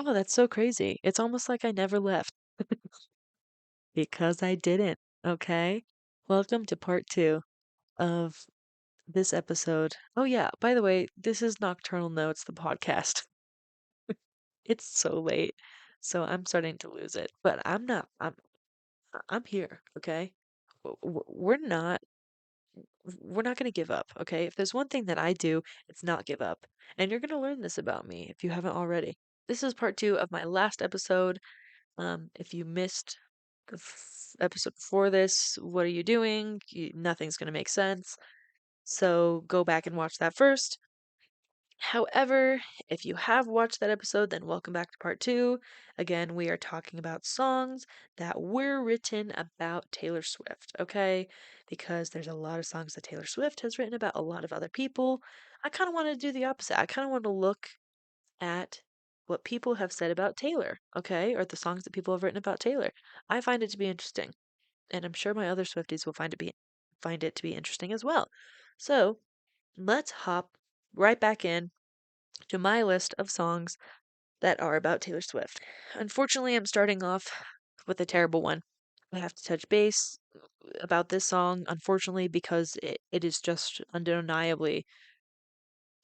Wow, that's so crazy. It's almost like I never left because I didn't. Okay. Welcome to part two of this episode. Oh, yeah, by the way, this is Nocturnal Notes, the podcast. It's so late, so I'm starting to lose it, but I'm not. I'm here, okay? We're not going to give up, okay? If there's one thing that I do, it's not give up. And you're going to learn this about me if you haven't already. This is part two of my last episode. If you missed the episode before this, what are you doing? Nothing's going to make sense. So go back and watch that first. However, if you have watched that episode, then welcome back to part two. Again, we are talking about songs that were written about Taylor Swift, okay? Because there's a lot of songs that Taylor Swift has written about a lot of other people. I kind of want to do the opposite. I kind of want to look at what people have said about Taylor, okay? Or the songs that people have written about Taylor. I find it to be interesting, and I'm sure my other Swifties will find it to be interesting as well. So, let's hop right back in to my list of songs that are about Taylor Swift. Unfortunately, I'm starting off with a terrible one. I have to touch base about this song, unfortunately, because it is just undeniably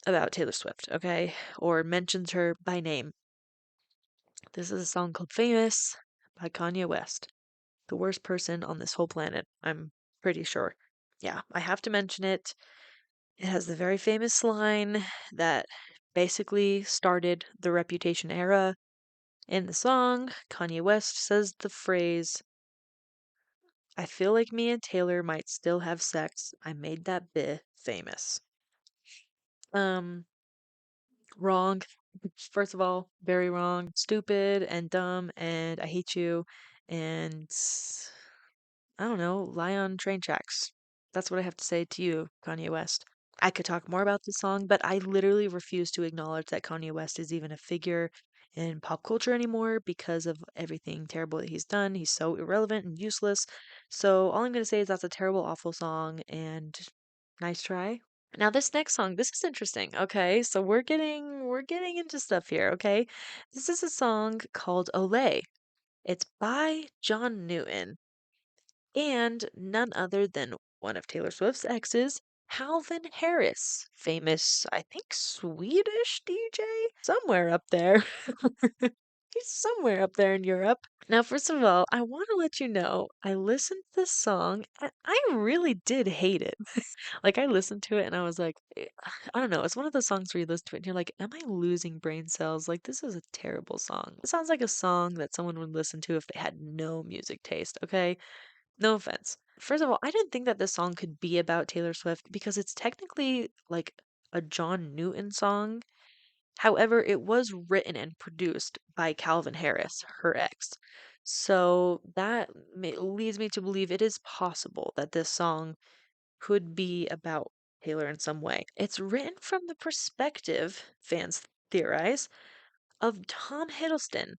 about Taylor Swift, okay? Or mentions her by name. This is a song called Famous by Kanye West. The worst person on this whole planet, I'm pretty sure. Yeah, I have to mention it. It has the very famous line that basically started the Reputation era. In the song, Kanye West says the phrase, I feel like me and Taylor might still have sex. I made that bit famous. Um, Wrong. First of all, very wrong. Stupid and dumb and I hate you and I don't know, lie on train tracks. That's what I have to say to you, Kanye West. I could talk more about this song, but I literally refuse to acknowledge that Kanye West is even a figure in pop culture anymore because of everything terrible that he's done. He's so irrelevant and useless. So all I'm going to say is that's a terrible, awful song and nice try. Now this next song, this is interesting. Okay, so we're getting into stuff here, okay? This is a song called Olay. It's by John Newman and none other than one of Taylor Swift's exes, Calvin Harris, famous, I think, Swedish DJ, somewhere up there. He's somewhere up there in Europe. Now, first of all, I want to let you know I listened to this song and I really did hate it. Like, I listened to it and I was like, I don't know. It's one of those songs where you listen to it and you're like, am I losing brain cells? Like, this is a terrible song. It sounds like a song that someone would listen to if they had no music taste, okay? No offense. First of all, I didn't think that this song could be about Taylor Swift because it's technically like a John Newton song. However, it was written and produced by Calvin Harris, her ex. So that leads me to believe it is possible that this song could be about Taylor in some way. It's written from the perspective, fans theorize, of Tom Hiddleston,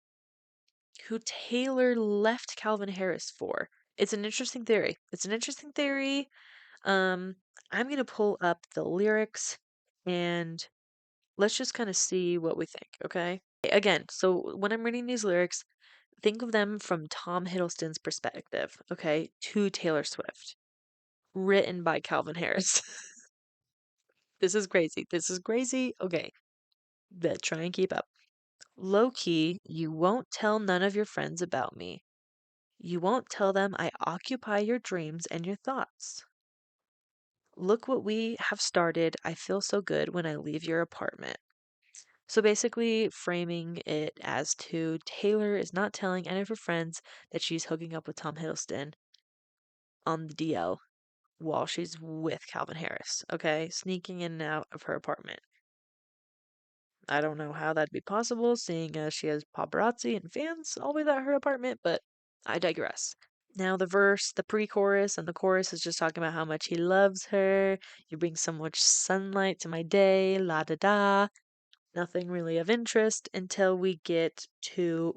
who Taylor left Calvin Harris for. It's an interesting theory. It's an interesting theory. Um, I'm gonna pull up the lyrics and let's just kind of see what we think, okay? Again, so when I'm reading these lyrics, think of them from Tom Hiddleston's perspective, okay, to Taylor Swift, written by Calvin Harris. This is crazy. This is crazy. Okay, but try and keep up. Low key, you won't tell none of your friends about me. You won't tell them I occupy your dreams and your thoughts. Look what we have started. I feel so good when I leave your apartment. So basically, framing it as to Taylor is not telling any of her friends that she's hooking up with Tom Hiddleston on the DL while she's with Calvin Harris, okay? Sneaking in and out of her apartment. I don't know how that'd be possible, seeing as she has paparazzi and fans always at her apartment, but I digress. Now, the pre chorus, and the chorus is just talking about how much he loves her. You bring so much sunlight to my day, la da da. Nothing really of interest until we get to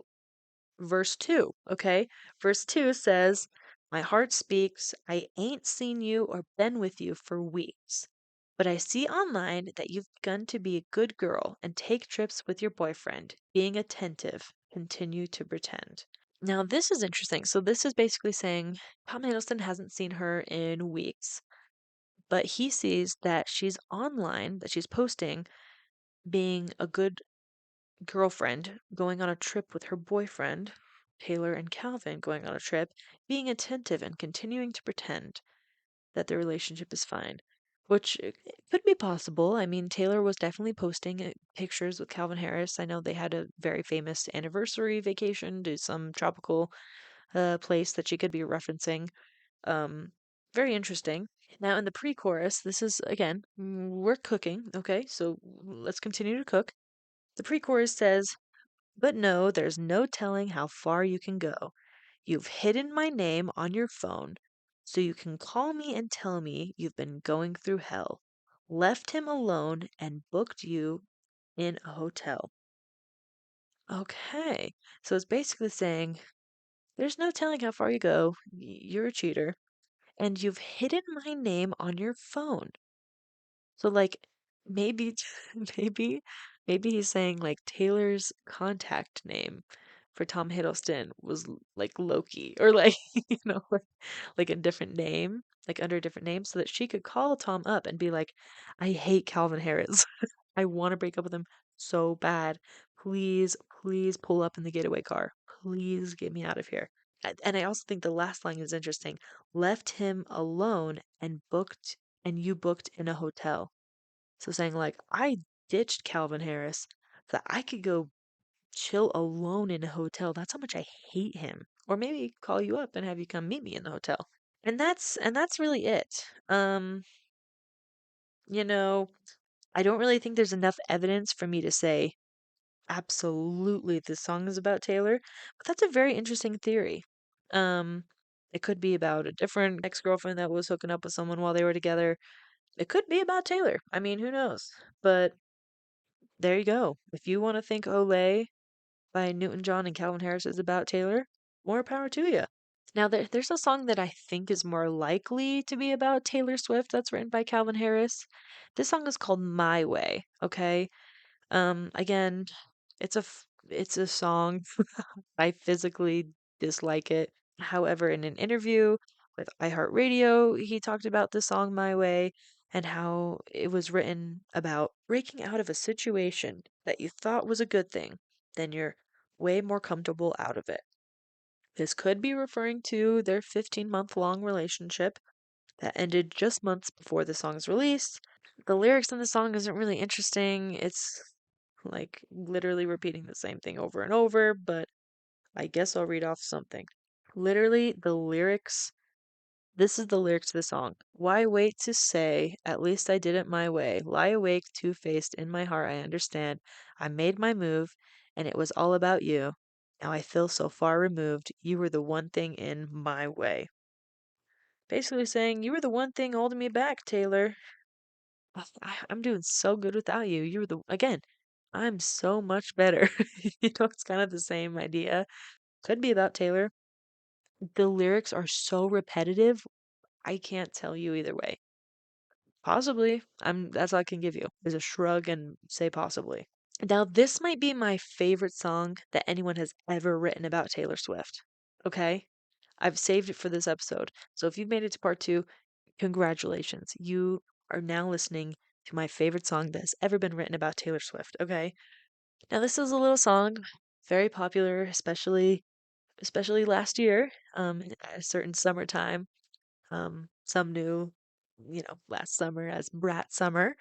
verse 2, okay? Verse 2 says, my heart speaks, I ain't seen you or been with you for weeks. But I see online that you've begun to be a good girl and take trips with your boyfriend, being attentive. Continue to pretend. Now, this is interesting. So, this is basically saying Tom Hiddleston hasn't seen her in weeks, but he sees that she's online, that she's posting being a good girlfriend, going on a trip with her boyfriend, Taylor and Calvin going on a trip, being attentive and continuing to pretend that their relationship is fine. Which could be possible. I mean, Taylor was definitely posting pictures with Calvin Harris. I know they had a very famous anniversary vacation to some tropical place that she could be referencing. Um, Very interesting. Now, in the pre chorus, this is again, we're cooking, okay? So let's continue to cook. The pre chorus says, but no, there's no telling how far you can go. You've hidden my name on your phone, so you can call me and tell me you've been going through hell. Left him alone and booked you in a hotel. Okay, so it's basically saying there's no telling how far you go. You're a cheater, and you've hidden my name on your phone. So like maybe maybe maybe he's saying like Taylor's contact name for Tom Hiddleston was like Loki or like like a different name, like under a different name so that she could call Tom up and be like, I hate Calvin Harris. I want to break up with him so bad. Please, please pull up in the getaway car. Please get me out of here. And I also think the last line is interesting. Left him alone and you booked in a hotel. So saying like I ditched Calvin Harris so that I could go chill alone in a hotel. That's how much I hate him. Or maybe call you up and have you come meet me in the hotel. And that's really it. You know, I don't really think there's enough evidence for me to say absolutely this song is about Taylor, but that's a very interesting theory. Um it could be about a different ex-girlfriend that was hooking up with someone while they were together. It could be about Taylor. I mean, who knows? But there you go. If you want to think Olay by Newton John and Calvin Harris is about Taylor, more power to you. Now, there's a song that I think is more likely to be about Taylor Swift that's written by Calvin Harris. This song is called My Way, okay? Again, it's a song. I physically dislike it. However, in an interview with iHeartRadio, he talked about the song My Way and how it was written about breaking out of a situation that you thought was a good thing, then you're way more comfortable out of it. This could be referring to their 15-month-long relationship that ended just months before the song's release. The lyrics in the song isn't really interesting. It's like literally repeating the same thing over and over, but I guess I'll read off something. Literally, this is the lyrics to the song. Why wait to say, at least I did it my way? Lie awake, two-faced, in my heart, I understand. I made my move, and it was all about you. Now I feel so far removed. You were the one thing in my way. Basically saying, you were the one thing holding me back, Taylor. I'm doing so good without you. Again, I'm so much better. It's kind of the same idea. Could be about Taylor. The lyrics are so repetitive, I can't tell you either way. Possibly. That's all I can give you. Is a shrug and say possibly. Now, this might be my favorite song that anyone has ever written about Taylor Swift. Okay? I've saved it for this episode. So if you've made it to part two, congratulations. You are now listening to my favorite song that has ever been written about Taylor Swift. Okay? Now, this is a little song, very popular, especially last year, at a certain summertime. Some knew, last summer as Brat Summer.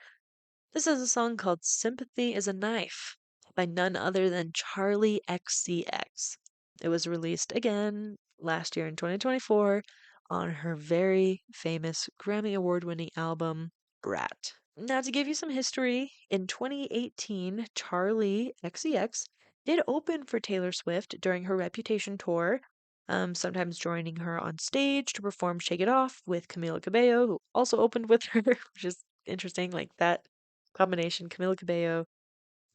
This is a song called Sympathy is a Knife by none other than Charli XCX. It was released again last year in 2024 on her very famous Grammy Award winning album, Brat. Now, to give you some history, in 2018, Charli XCX did open for Taylor Swift during her Reputation tour, sometimes joining her on stage to perform Shake It Off with Camila Cabello, who also opened with her, which is interesting, like that combination, Camila Cabello,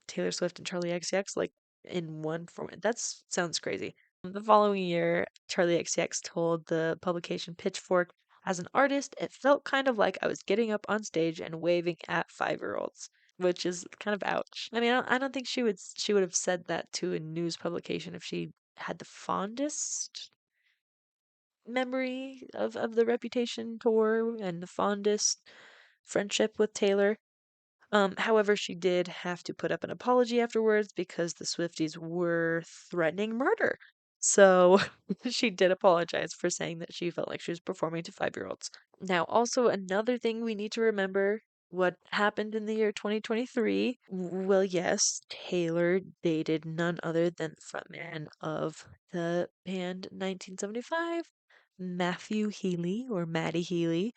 Taylor Swift, and Charli XCX, like in one format. That sounds crazy. The following year, Charli XCX told the publication Pitchfork As an artist, it felt kind of like I was getting up on stage and waving at 5-year-olds, which is kind of ouch. I mean, I don't think she would have said that to a news publication if she had the fondest memory of the Reputation tour and the fondest friendship with Taylor. However, she did have to put up an apology afterwards because the Swifties were threatening murder. So she did apologize for saying that she felt like she was performing to 5-year-olds. Now, also another thing we need to remember what happened in the year 2023. Well, yes, Taylor dated none other than the frontman of the band 1975, Matthew Healy or Matty Healy,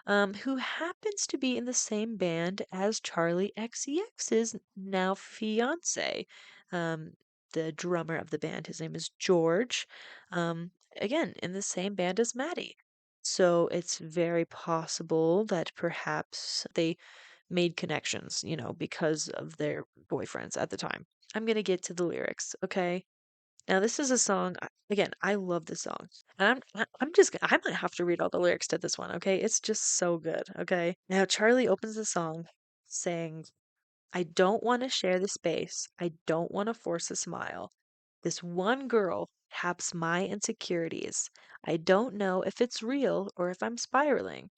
who happens to be in the same band as Charli XCX's now fiance. Um, the drummer of the band, his name is George. Again, in the same band as Maddie. So it's very possible that perhaps they made connections, because of their boyfriends at the time. I'm gonna get to the lyrics, okay? Now, this is a song, again, I love this song. And I might have to read all the lyrics to this one, okay? It's just so good, okay? Now, Charlie opens the song saying, I don't want to share the space. I don't want to force a smile. This one girl taps my insecurities. I don't know if it's real or if I'm spiraling.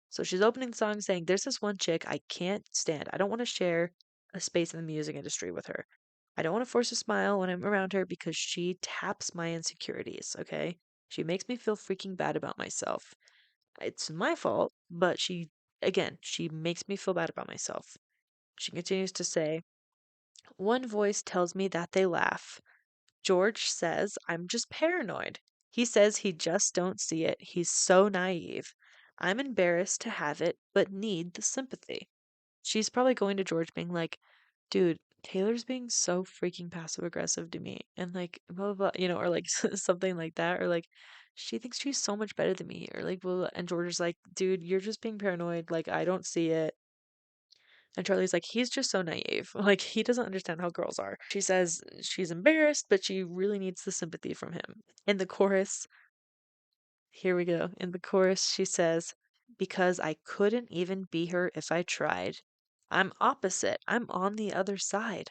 So she's opening the song saying, there's this one chick I can't stand. I don't want to share a space in the music industry with her. I don't want to force a smile when I'm around her because she taps my insecurities, okay? She makes me feel freaking bad about myself. It's my fault, but again, she makes me feel bad about myself. She continues to say, one voice tells me that they laugh. George says I'm just paranoid. He says he just don't see it. He's so naive. I'm embarrassed to have it, but need the sympathy. She's probably going to George being like, dude, Taylor's being so freaking passive aggressive to me. And like, blah, blah, blah, or like something like that. Or like, she thinks she's so much better than me. Or like, blah, blah. And George is like, dude, you're just being paranoid. Like, I don't see it. And Charlie's like, he's just so naive. Like, he doesn't understand how girls are. She says she's embarrassed, but she really needs the sympathy from him. In the chorus, here we go. In the chorus, she says, because I couldn't even be her if I tried. I'm opposite. I'm on the other side.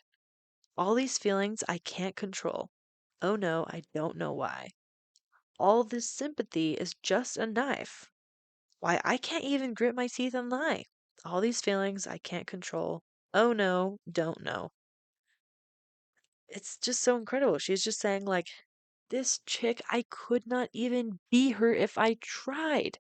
All these feelings I can't control. Oh no, I don't know why. All this sympathy is just a knife. Why, I can't even grit my teeth and lie. All these feelings I can't control. Oh no, don't know. It's just so incredible. She's just saying, like, this chick, I could not even be her if I tried.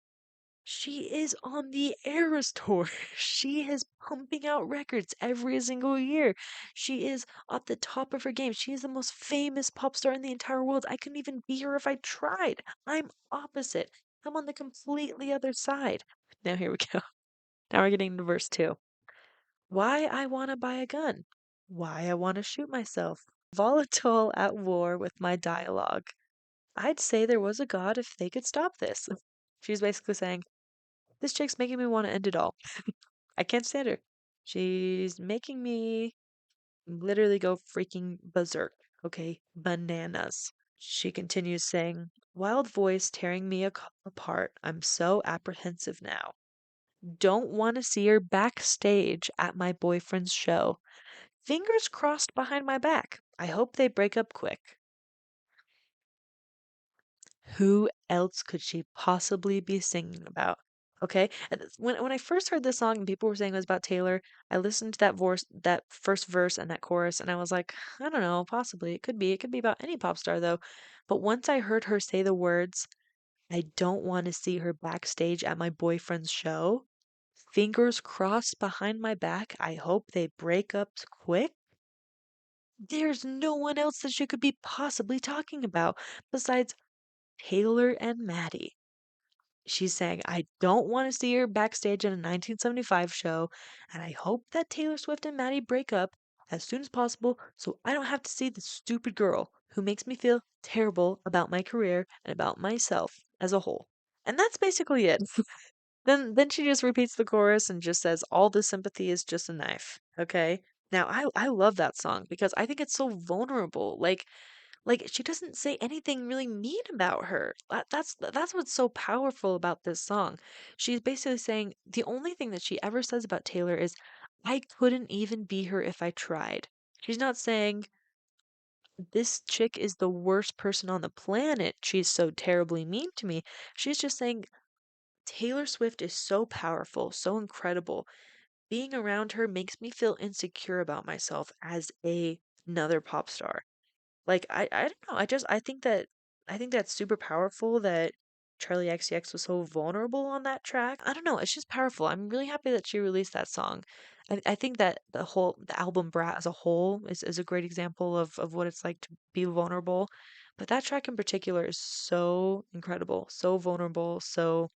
She is on the Eras tour. She is pumping out records every single year. She is at the top of her game. She is the most famous pop star in the entire world. I couldn't even be her if I tried. I'm opposite. I'm on the completely other side. Now here we go. Now we're getting to verse 2. Why I want to buy a gun. Why I want to shoot myself. Volatile at war with my dialogue. I'd say there was a God if they could stop this. She's basically saying, this chick's making me want to end it all. I can't stand her. She's making me literally go freaking berserk. Okay, bananas. She continues saying, wild voice tearing me apart. I'm so apprehensive now. Don't want to see her backstage at my boyfriend's show. Fingers crossed behind my back. I hope they break up quick. Who else could she possibly be singing about? Okay, when I first heard this song and people were saying it was about Taylor, I listened to that first verse and that chorus, and I was like, I don't know, possibly it could be about any pop star though. But once I heard her say the words, I don't want to see her backstage at my boyfriend's show. Fingers crossed behind my back. I hope they break up quick. There's no one else that she could be possibly talking about besides Taylor and Maddie. She's saying, I don't want to see her backstage at a 1975 show, and I hope that Taylor Swift and Maddie break up as soon as possible so I don't have to see this stupid girl who makes me feel terrible about my career and about myself as a whole. And that's basically it. Then she just repeats the chorus and just says, all the sympathy is just a knife. Okay? Now I love that song because I think it's so vulnerable. Like Like she doesn't say anything really mean about her. That's what's so powerful about this song. She's basically saying the only thing that she ever says about Taylor is, I couldn't even be her if I tried. She's not saying this chick is the worst person on the planet. She's so terribly mean to me. She's just saying Taylor Swift is so powerful, so incredible. Being around her makes me feel insecure about myself as another pop star. Like I don't know. I think that's super powerful that Charlie XCX was so vulnerable on that track. I don't know. It's just powerful. I'm really happy that she released that song. I think that the album Brat as a whole is a great example of what it's like to be vulnerable. But that track in particular is so incredible, so vulnerable, so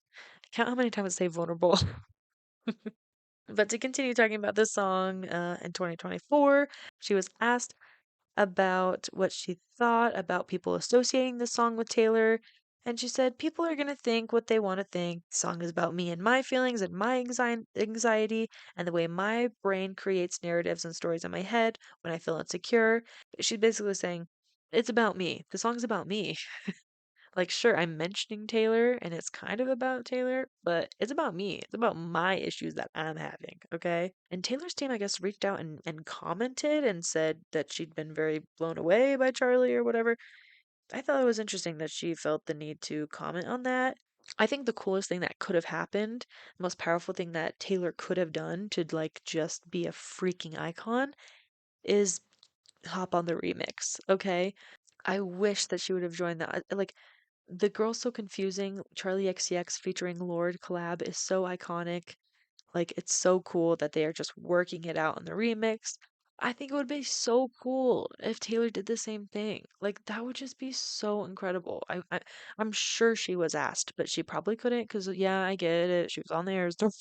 count how many times I say vulnerable. But to continue talking about this song, in 2024, she was asked about what she thought about people associating the song with Taylor. And she said, people are going to think what they want to think. The song is about me and my feelings and my anxiety and the way my brain creates narratives and stories in my head when I feel insecure. She's basically saying, it's about me. The song's about me. Like, sure, I'm mentioning Taylor and it's kind of about Taylor, but it's about me. It's about my issues that I'm having, okay? And Taylor's team, I guess, reached out and commented and said that she'd been very blown away by Charlie or whatever. I thought it was interesting that she felt the need to comment on that. I think the coolest thing that could have happened, the most powerful thing that Taylor could have done to like just be a freaking icon is hop on the remix, okay? I wish that she would have joined that. Like, the Girl's So Confusing, Charlie XCX featuring Lord collab is so iconic. Like, it's so cool that they are just working it out on the remix. I think it would be so cool if Taylor did the same thing. Like, that would just be so incredible. I'm sure she was asked, but she probably couldn't because, yeah, I get it. She was on the Eras tour.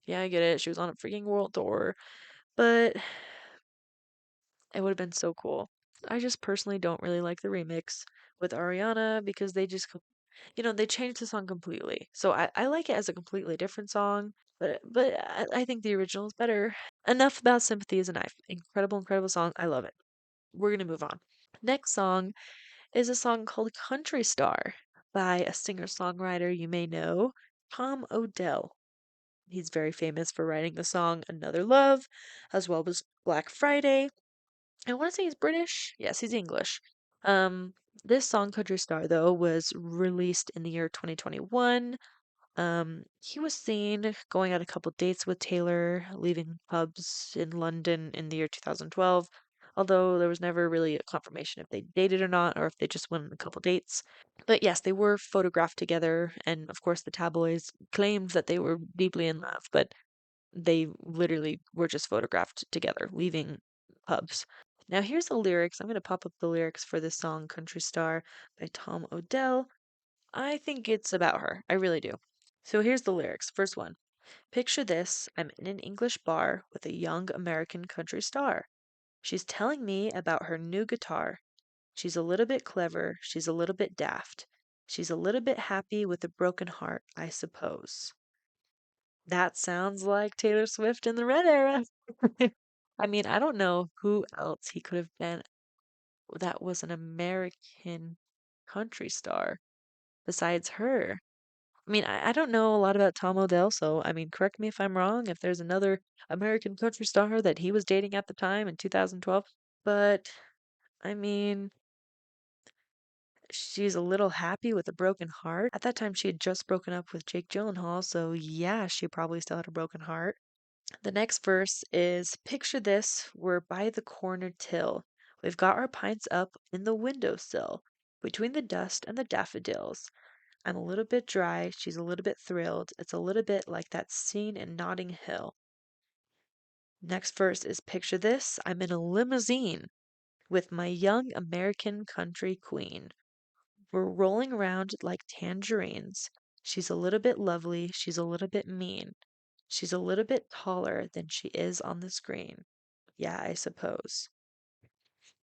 Yeah, I get it. She was on a freaking world tour. But it would have been so cool. I just personally don't really like the remix with Ariana because they just they changed the song completely. So I like it as a completely different song, but I think the original is better. Enough about Sympathy is a Knife. Incredible, incredible song. I love it. We're gonna move on. Next song is a song called Country Star by a singer-songwriter you may know, Tom Odell. He's very famous for writing the song Another Love, as well as Black Friday. I want to say he's British. Yes, he's English. Um, this song, Country Star, though, was released in the year 2021. He was seen going on a couple dates with Taylor, leaving pubs in London in the year 2012, although there was never really a confirmation if they dated or not, or if they just went on a couple dates. But yes, they were photographed together, and of course, the tabloids claimed that they were deeply in love, but they literally were just photographed together, leaving pubs. Now, here's the lyrics. I'm going to pop up the lyrics for this song, Country Star by Tom Odell. I think it's about her. I really do. So here's the lyrics. First one. Picture this, I'm in an English bar with a young American country star. She's telling me about her new guitar. She's a little bit clever, she's a little bit daft. She's a little bit happy with a broken heart, I suppose. That sounds like Taylor Swift in the Red era. I mean, I don't know who else he could have been that was an American country star besides her. I mean, I don't know a lot about Tom Odell, so I mean, correct me if I'm wrong, if there's another American country star that he was dating at the time in 2012. But I mean, she's a little happy with a broken heart. At that time, she had just broken up with Jake Gyllenhaal, so yeah, she probably still had a broken heart. The next verse is picture this, we're by the corner till. We've got our pints up in the windowsill, between the dust and the daffodils. I'm a little bit dry, she's a little bit thrilled. It's a little bit like that scene in Notting Hill. Next verse is picture this, I'm in a limousine with my young American country queen. We're rolling around like tangerines. She's a little bit lovely, she's a little bit mean. She's a little bit taller than she is on the screen. Yeah, I suppose.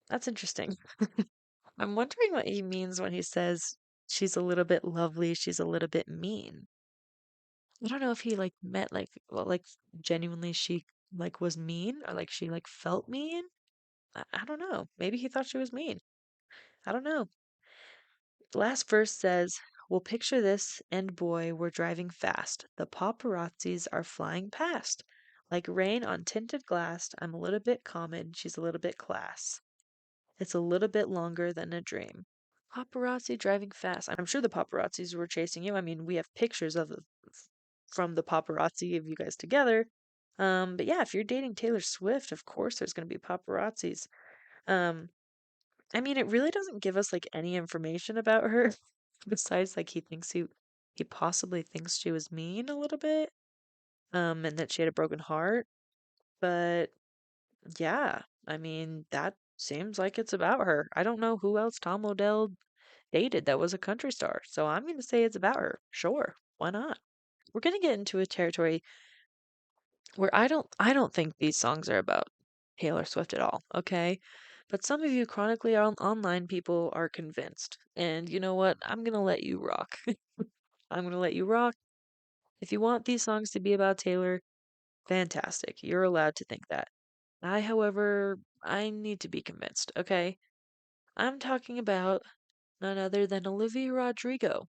That's interesting. I'm wondering what he means when he says she's a little bit lovely, she's a little bit mean. I don't know if he like meant like well, like genuinely she like was mean or like she like felt mean. I don't know. Maybe he thought she was mean. I don't know. The last verse says, "Well, picture this, and boy, we're driving fast. The paparazzis are flying past. Like rain on tinted glass, I'm a little bit common, she's a little bit class. It's a little bit longer than a dream." Paparazzi driving fast. I'm sure the paparazzis were chasing you. I mean, we have pictures of from the paparazzi of you guys together. But yeah, if you're dating Taylor Swift, of course there's going to be paparazzis. Um, I mean, it really doesn't give us like any information about her besides like he possibly thinks she was mean a little bit, and that she had a broken heart. But yeah, I mean, that seems like it's about her. I don't know who else Tom Odell dated that was a country star, so I'm going to say it's about her. Sure, why not? We're going to get into a territory where I don't think these songs are about Taylor Swift at all, okay? But some of you chronically online people are convinced. And you know what? I'm going to let you rock. I'm going to let you rock. If you want these songs to be about Taylor, fantastic. You're allowed to think that. However, I need to be convinced, okay? I'm talking about none other than Olivia Rodrigo.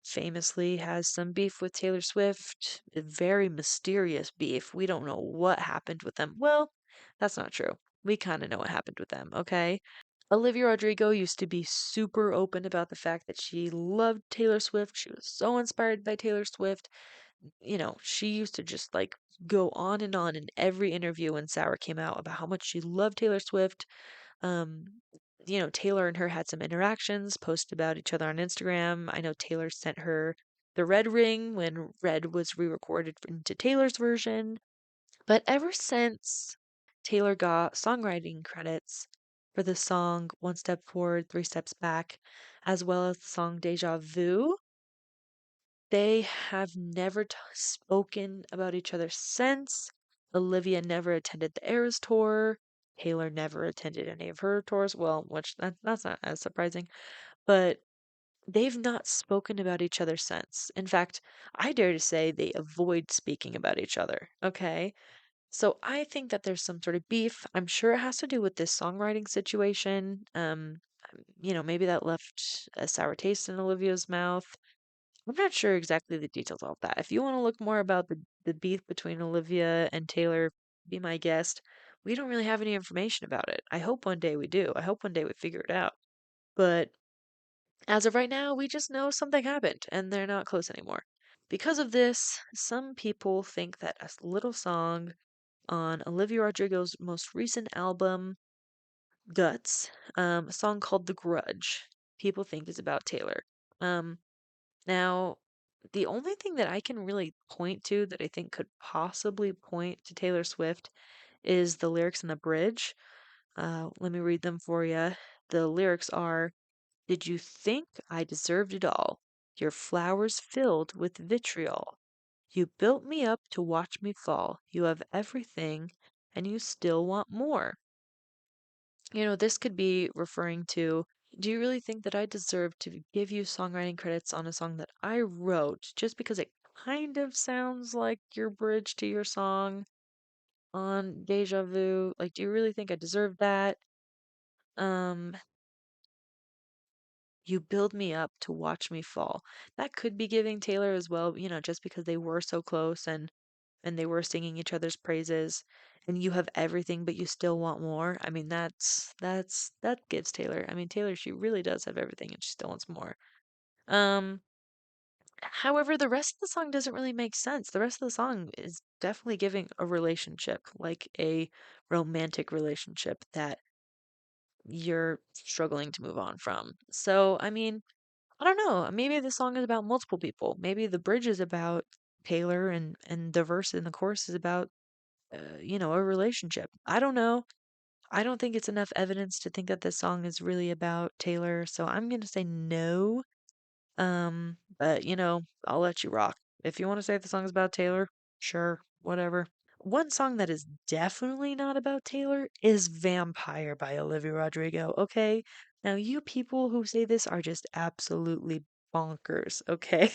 Famously has some beef with Taylor Swift, a very mysterious beef. We don't know what happened with them. Well, that's not true. We kind of know what happened with them, okay? Olivia Rodrigo used to be super open about the fact that she loved Taylor Swift. She was so inspired by Taylor Swift. She used to just like go on in every interview when Sour came out about how much she loved Taylor Swift. um, Taylor and her had some interactions, posted about each other on Instagram. I know Taylor sent her the Red Ring when Red was re-recorded into Taylor's version. But ever since Taylor got songwriting credits for the song One Step Forward, Three Steps Back, as well as the song Deja Vu, they have never spoken about each other since. Olivia never attended the Eras tour. Taylor never attended any of her tours. Well, which that's not as surprising, but they've not spoken about each other since. In fact, I dare to say they avoid speaking about each other. Okay. So I think that there's some sort of beef. I'm sure it has to do with this songwriting situation. Maybe that left a sour taste in Olivia's mouth. I'm not sure exactly the details of that. If you want to look more about the beef between Olivia and Taylor, be my guest. We don't really have any information about it. I hope one day we do. I hope one day we figure it out. But as of right now, we just know something happened and they're not close anymore. Because of this, some people think that a little song on Olivia Rodrigo's most recent album, Guts, a song called The Grudge, people think is about Taylor. Um, Now, the only thing that I can really point to that I think could possibly point to Taylor Swift is the lyrics in the bridge. Let me read them for you. The lyrics are, "Did you think I deserved it all? Your flowers filled with vitriol. You built me up to watch me fall. You have everything, and you still want more." This could be referring to, do you really think that I deserve to give you songwriting credits on a song that I wrote just because it kind of sounds like your bridge to your song on Deja Vu? Like, do you really think I deserve that? Um, you build me up to watch me fall. That could be giving Taylor as well, just because they were so close and they were singing each other's praises, and you have everything but you still want more. I mean, that gives Taylor. I mean, Taylor, she really does have everything and she still wants more. um However, the rest of the song doesn't really make sense. The rest of the song is definitely giving a relationship, like a romantic relationship that you're struggling to move on from. So I mean, I don't know, maybe the song is about multiple people. Maybe the bridge is about Taylor, and the verse in the chorus is about a relationship. I don't know. I don't think it's enough evidence to think that this song is really about Taylor, so I'm gonna say no. But I'll let you rock. If you want to say the song's about Taylor, sure, whatever. One song that is definitely not about Taylor is Vampire by Olivia Rodrigo, okay? Now, you people who say this are just absolutely bonkers, okay?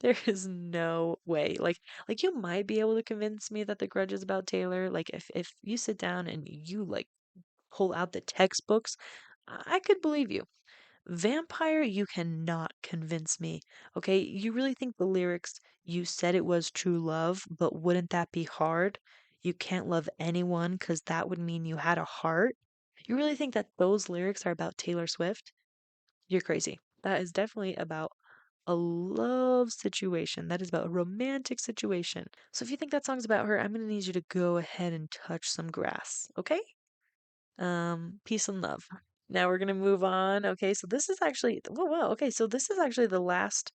There is no way. Like you might be able to convince me that The Grudge is about Taylor. Like if you sit down and you like pull out the textbooks I could believe you. Vampire, you cannot convince me. Okay, you really think the lyrics, you said it was true love, but wouldn't that be hard? You can't love anyone because that would mean you had a heart? You really think that those lyrics are about Taylor Swift? You're crazy. That is definitely about a love situation. That is about a romantic situation. So if you think that song's about her, I'm gonna need you to go ahead and touch some grass, okay? Peace and love. Now we're gonna move on. Okay, so this is actually, whoa, whoa. Okay, so this is actually the last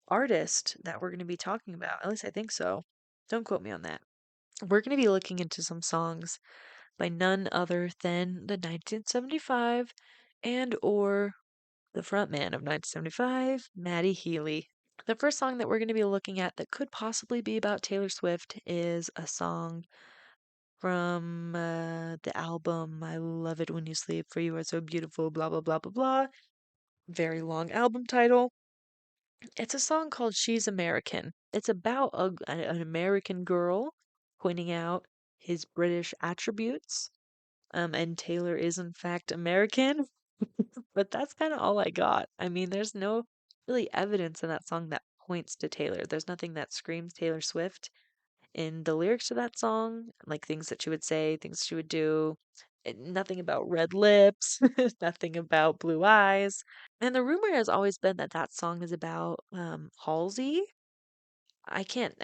artist that we're gonna be talking about. At least I think so. Don't quote me on that. We're gonna be looking into some songs by none other than the 1975 and or the frontman of 1975, Matty Healy. The first song that we're going to be looking at that could possibly be about Taylor Swift is a song from the album I Love It When You Sleep, For You Are So Beautiful, blah, blah, blah, blah, blah. Very long album title. It's a song called She's American. It's about an American girl pointing out his British attributes. And Taylor is, in fact, American. But that's kind of all I got. I mean, there's no really evidence in that song that points to Taylor. There's nothing that screams Taylor Swift in the lyrics to that song, like things that she would say, things she would do. Nothing about red lips, nothing about blue eyes. And the rumor has always been that that song is about Halsey. I can't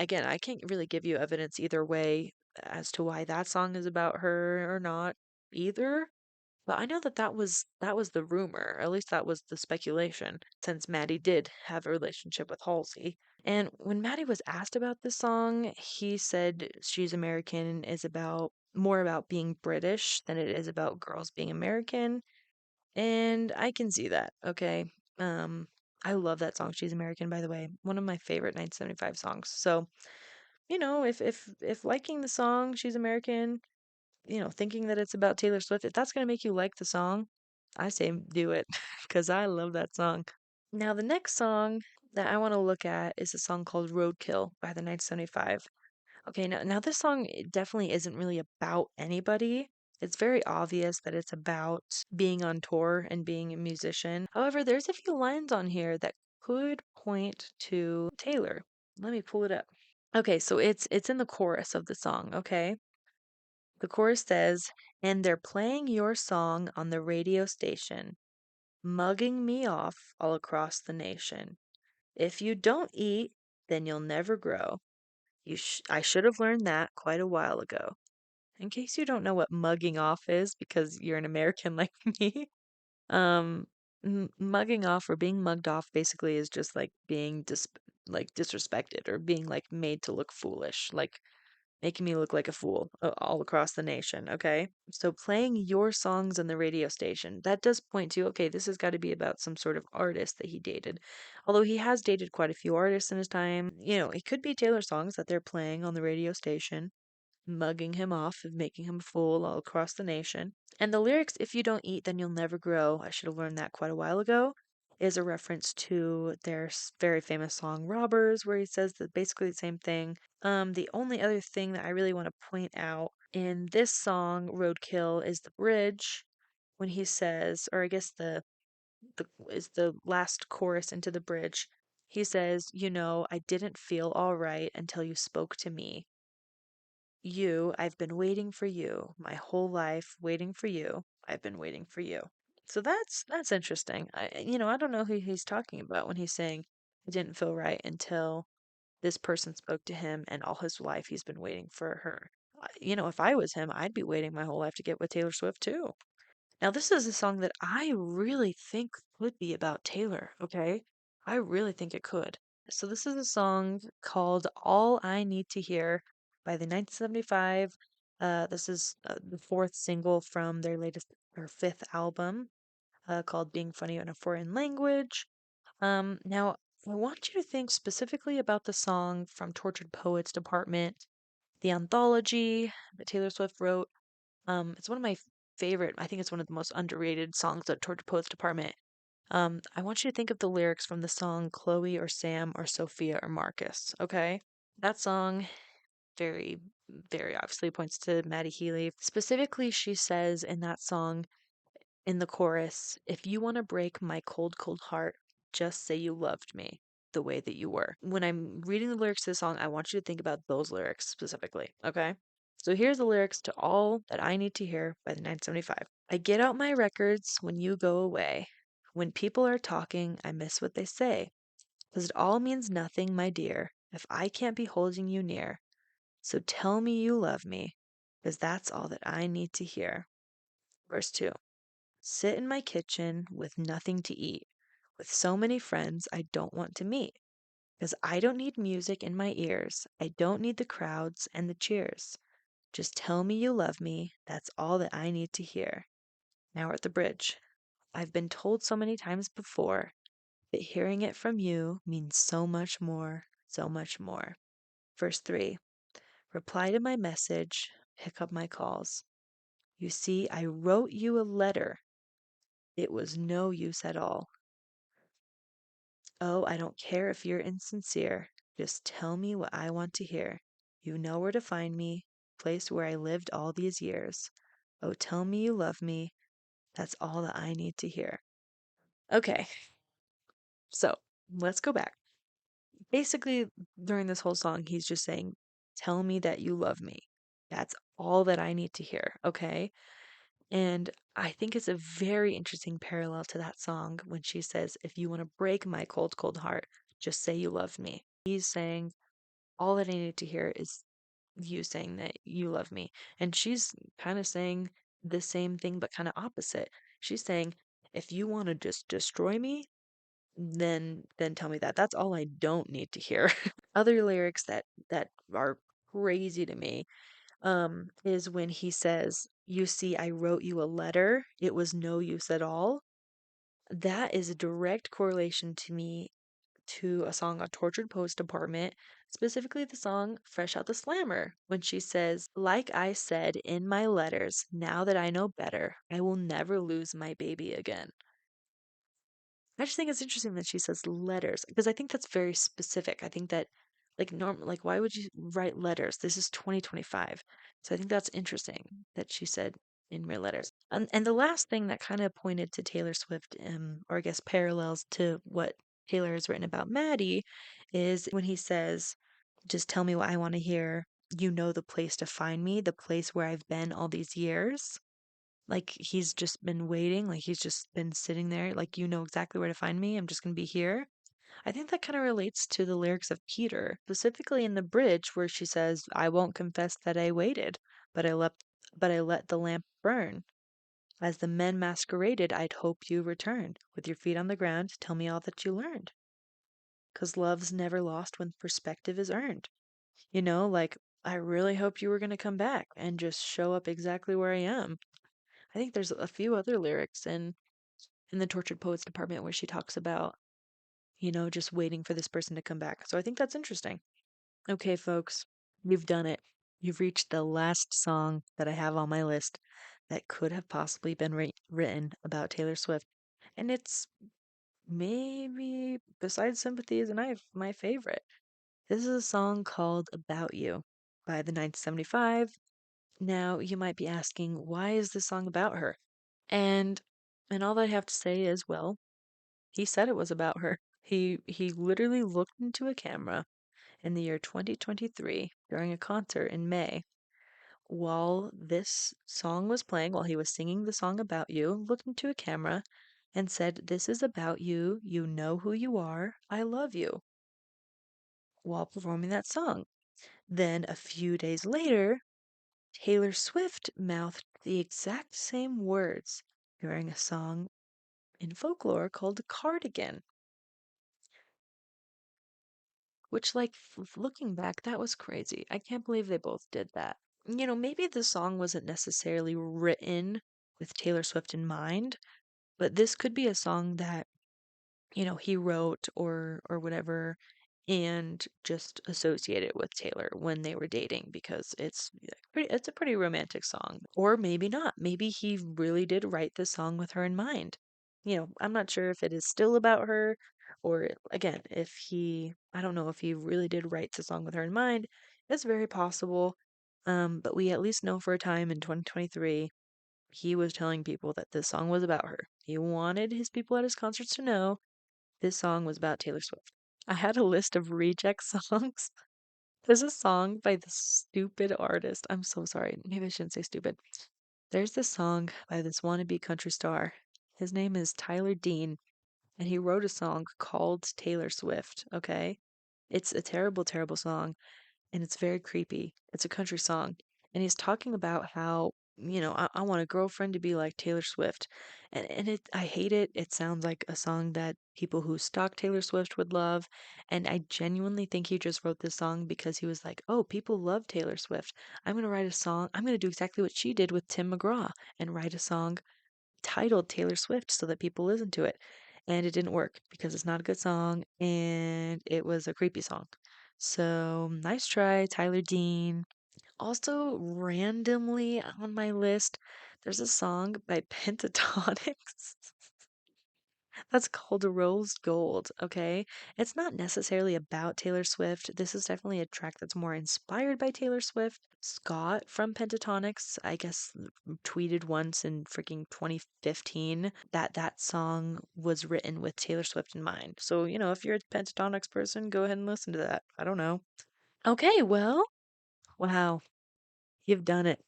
really give you evidence either way as to why that song is about her or not either. But I know that that was the rumor, or at least that was the speculation, since Maddie did have a relationship with Halsey. And when Maddie was asked about this song, he said She's American is about more about being British than it is about girls being American. And I can see that, okay? Um, I love that song, She's American, by the way. One of my favorite 1975 songs. So, if liking the song She's American, thinking that it's about Taylor Swift, if that's going to make you like the song, I say do it because I love that song. Now, the next song that I want to look at is a song called Roadkill by the 1975. Okay, now this song definitely isn't really about anybody. It's very obvious that it's about being on tour and being a musician. However, there's a few lines on here that could point to Taylor. Let me pull it up. Okay, so it's in the chorus of the song, okay? The chorus says, "And they're playing your song on the radio station, mugging me off all across the nation. If you don't eat, then you'll never grow. I should have learned that quite a while ago." In case you don't know what mugging off is, because you're an American like me, um, mugging off or being mugged off basically is just like being like disrespected or being like made to look foolish, like making me look like a fool all across the nation, okay? So playing your songs on the radio station, that does point to, okay, this has got to be about some sort of artist that he dated. Although he has dated quite a few artists in his time, it could be Taylor songs that they're playing on the radio station, mugging him off and making him a fool all across the nation. And the lyrics, "If you don't eat, then you'll never grow," I should have learned that quite a while ago, is a reference to their very famous song Robbers, where he says that basically the same thing. The only other thing that I really want to point out in this song, Roadkill, is the bridge when he says, or I guess the is the last chorus into the bridge. He says, "I didn't feel all right until you spoke to me. I've been waiting for you. My whole life waiting for you. I've been waiting for you." So that's interesting. I don't know who he's talking about when he's saying it didn't feel right until this person spoke to him and all his life he's been waiting for her. If I was him, I'd be waiting my whole life to get with Taylor Swift too. Now, this is a song that I really think could be about Taylor, okay? I really think it could. So, this is a song called All I Need to Hear by the 1975. This is the fourth single from their latest or fifth album called Being Funny in a Foreign Language. Now, I want you to think specifically about the song from Tortured Poets Department, the anthology that Taylor Swift wrote. It's one of my favorite. I think it's one of the most underrated songs at Tortured Poets Department. I want you to think of the lyrics from the song Chloe or Sam or Sophia or Marcus, okay? That song very, very obviously points to Matty Healy. Specifically, she says in that song, in the chorus, if you want to break my cold, cold heart, just say you loved me the way that you were. When I'm reading the lyrics to the song, I want you to think about those lyrics specifically, okay? So here's the lyrics to All That I Need to Hear by the 975. I get out my records when you go away. When people are talking, I miss what they say. 'Cause it all means nothing, my dear, if I can't be holding you near. So tell me you love me, 'cause that's all that I need to hear. Verse 2. Sit in my kitchen with nothing to eat, with so many friends I don't want to meet. 'Cause I don't need music in my ears, I don't need the crowds and the cheers. Just tell me you love me, that's all that I need to hear. Now we're at the bridge. I've been told so many times before, but hearing it from you means so much more, so much more. Verse 3. Reply to my message, pick up my calls. You see, I wrote you a letter. It was no use at all. Oh, I don't care if you're insincere. Just tell me what I want to hear. You know where to find me, place where I lived all these years. Oh, tell me you love me. That's all that I need to hear. Okay, so let's go back. Basically, during this whole song, he's just saying, tell me that you love me. That's all that I need to hear, okay? And I think it's a very interesting parallel to that song when she says, if you want to break my cold, cold heart, just say you love me. He's saying, all that I need to hear is you saying that you love me. And she's kind of saying the same thing, but kind of opposite. She's saying, if you want to just destroy me, then tell me that. That's all I don't need to hear. Other lyrics that are crazy to me is when he says, "You see, I wrote you a letter. It was no use at all." That is a direct correlation to me to a song on Tortured Poets Department, specifically the song Fresh Out the Slammer, when she says, like I said in my letters, now that I know better, I will never lose my baby again. I just think it's interesting that she says letters because I think that's very specific. I think that like why would you write letters? This is 2025. So I think that's interesting that she said in real letters. And the last thing that kind of pointed to Taylor Swift, or I guess parallels to what Taylor has written about Maddie, is when he says, just tell me what I want to hear. You know the place to find me, the place where I've been all these years. Like he's just been waiting, like he's just been sitting there, like you know exactly where to find me. I'm just gonna be here. I think that kind of relates to the lyrics of Peter, specifically in the bridge where she says, I won't confess that I waited, but I let the lamp burn. As the men masqueraded, I'd hope you returned. With your feet on the ground, tell me all that you learned. 'Cause love's never lost when perspective is earned. You know, like I really hoped you were gonna come back and just show up exactly where I am. I think there's a few other lyrics in the Tortured Poets Department where she talks about, just waiting for this person to come back. So I think that's interesting. Okay, folks, you've done it. You've reached the last song that I have on my list that could have possibly been written about Taylor Swift. And it's maybe, besides Sympathy, is my favorite. This is a song called About You by the 975. Now, you might be asking, why is this song about her? And and all that I have to say is, well, he said it was about her. He literally looked into a camera in the year 2023 during a concert in May while this song was playing, while he was singing the song About You, looked into a camera and said, "This is about you. You know who you are. I love you," while performing that song. Then a few days later, Taylor Swift mouthed the exact same words during a song in folklore called Cardigan, which, like, looking back, that was crazy. I can't believe they both did that. Maybe the song wasn't necessarily written with Taylor Swift in mind, but this could be a song that he wrote or whatever and just associated with Taylor when they were dating because it's a pretty romantic song. Or maybe not. Maybe he really did write this song with her in mind. I'm not sure if it is still about her or again, if I don't know if he really did write the song with her in mind. It's very possible. But we at least know for a time in 2023 he was telling people that this song was about her. He wanted his people at his concerts to know this song was about Taylor Swift. I had a list of reject songs. There's a song by this stupid artist. I'm so sorry. Maybe I shouldn't say stupid. There's this song by this wannabe country star. His name is Tyler Dean, and he wrote a song called Taylor Swift, okay? It's a terrible, terrible song, and it's very creepy. It's a country song, and he's talking about how, I want a girlfriend to be like Taylor Swift. And I hate it. It sounds like a song that people who stalk Taylor Swift would love, and I genuinely think he just wrote this song because he was like, "Oh, people love Taylor Swift. I'm going to write a song. I'm going to do exactly what she did with Tim McGraw and write a song titled Taylor Swift so that people listen to it." And it didn't work because it's not a good song and it was a creepy song. So, nice try, Tyler Dean. Also, randomly on my list, there's a song by Pentatonics that's called Rose Gold, okay? It's not necessarily about Taylor Swift. This is definitely a track that's more inspired by Taylor Swift. Scott from Pentatonics, I guess, tweeted once in freaking 2015 that that song was written with Taylor Swift in mind. So, if you're a Pentatonics person, go ahead and listen to that. I don't know. Okay, well, wow, you've done it.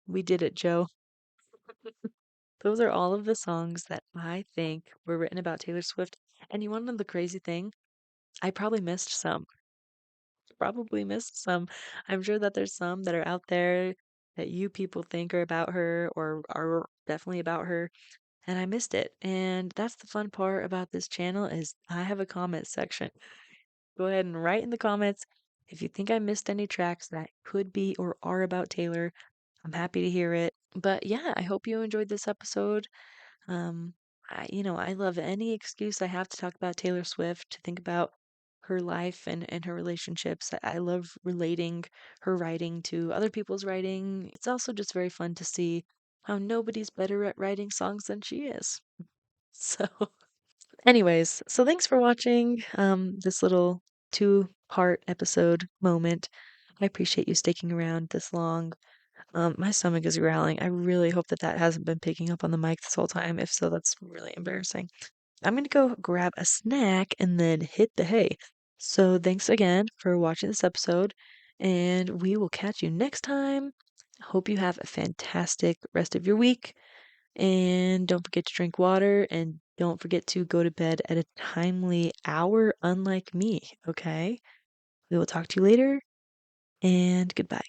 We did it, Joe. Those are all of the songs that I think were written about Taylor Swift. And you want to know the crazy thing? I probably missed some. Probably missed some. I'm sure that there's some that are out there that you people think are about her or are definitely about her, and I missed it. And that's the fun part about this channel is I have a comment section. Go ahead and write in the comments if you think I missed any tracks that could be or are about Taylor. I'm happy to hear it. But yeah, I hope you enjoyed this episode. I love any excuse I have to talk about Taylor Swift, to think about her life and her relationships. I love relating her writing to other people's writing. It's also just very fun to see how nobody's better at writing songs than she is. So, anyways, so thanks for watching this little two-part episode moment. I appreciate you sticking around this long. My stomach is growling. I really hope that that hasn't been picking up on the mic this whole time. If so, that's really embarrassing. I'm gonna go grab a snack and then hit the hay. So thanks again for watching this episode, and we will catch you next time. Hope you have a fantastic rest of your week, and don't forget to drink water, and don't forget to go to bed at a timely hour, unlike me, okay? We will talk to you later, and goodbye.